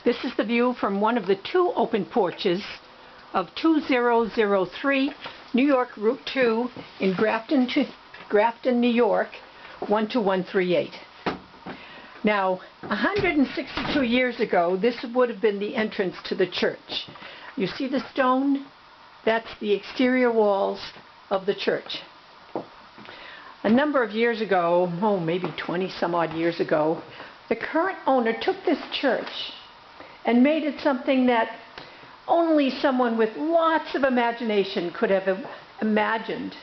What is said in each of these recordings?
This is the view from one of the two open porches of 2003 New York Route 2 in Grafton, New York, 12138. Now, 162 years ago, this would have been the entrance to the church. You see the stone? That's the exterior walls of the church. A number of years ago, maybe 20 some odd years ago, the current owner took this church and made it something that only someone with lots of imagination could have imagined.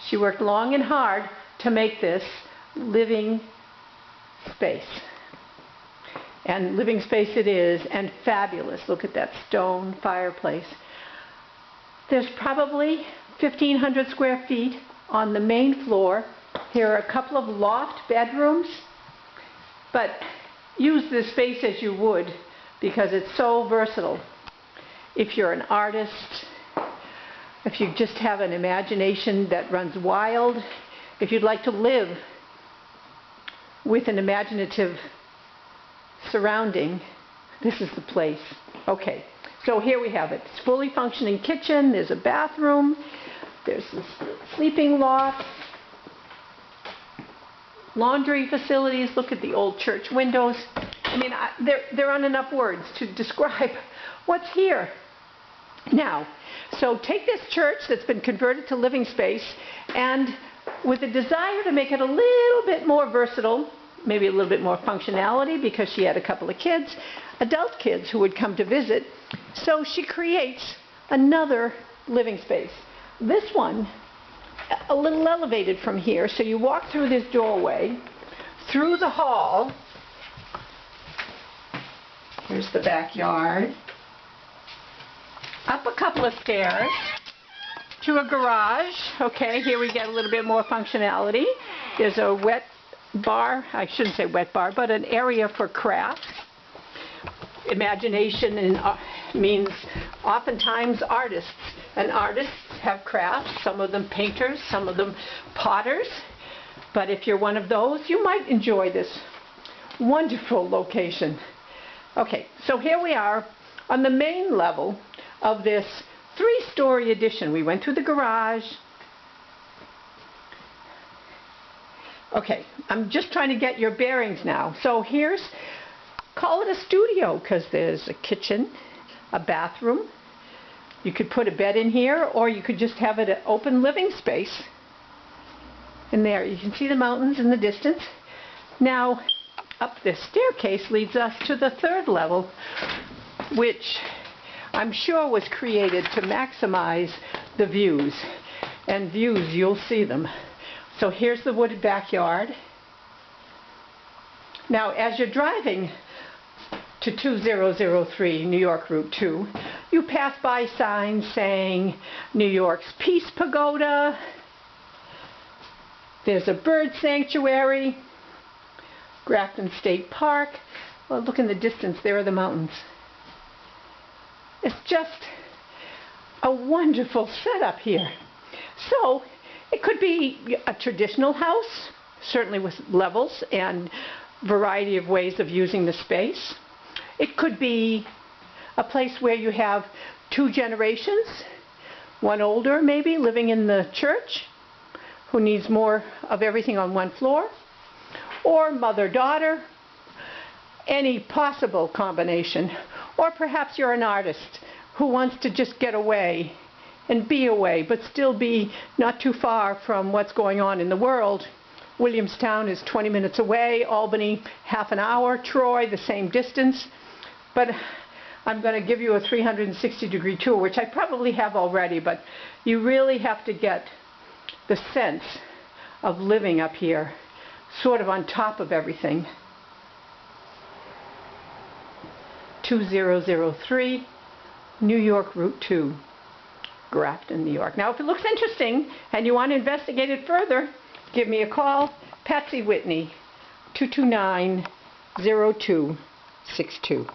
She worked long and hard to make this living space. And living space it is, and fabulous. Look at that stone fireplace. There's probably 1,500 square feet on the main floor. Here are a couple of loft bedrooms, but use this space as you would because it's so versatile. If you're an artist, if you just have an imagination that runs wild, if you'd like to live with an imaginative surrounding, this is the place. Okay, so here we have it. It's a fully functioning kitchen, there's a bathroom, there's a sleeping loft, laundry facilities. Look at the old church windows. I mean, there aren't enough words to describe what's here. Now, so take this church that's been converted to living space, and with a desire to make it a little bit more versatile, maybe a little bit more functionality because she had a couple of kids, adult kids who would come to visit, so she creates another living space. This one, a little elevated from here, so you walk through this doorway, through the hall. Here's the backyard. Up a couple of stairs to a garage. Okay, here we get a little bit more functionality. There's a wet bar, I shouldn't say wet bar, but an area for crafts. Imagination means oftentimes artists, and artists have crafts, some of them painters, some of them potters, but if you're one of those, you might enjoy this wonderful location. Okay, so here we are on the main level of this three-story addition. We went through the garage. Okay, I'm just trying to get your bearings now. So here's, call it a studio, because there's a kitchen, a bathroom. You could put a bed in here, or you could just have it an open living space. And there, you can see the mountains in the distance. Now, up this staircase leads us to the third level, which I'm sure was created to maximize the views. And views, you'll see them. So here's the wooded backyard. Now, as you're driving to 2003 New York Route 2, you pass by signs saying New York's Peace Pagoda. There's a bird sanctuary, Grafton State Park. Well, look in the distance, there are the mountains. It's just a wonderful setup here. So it could be a traditional house, certainly with levels and variety of ways of using the space. It could be a place where you have two generations, one older maybe living in the church who needs more of everything on one floor, or mother-daughter, any possible combination. Or perhaps you're an artist who wants to just get away and be away, but still be not too far from what's going on in the world. Williamstown is 20 minutes away, Albany half an hour, Troy the same distance. But I'm going to give you a 360-degree tour, which I probably have already, but you really have to get the sense of living up here, sort of on top of everything. 2003 New York Route 2, Grafton, New York. Now, if it looks interesting and you want to investigate it further, give me a call, Patsy Whitney, 229-0262.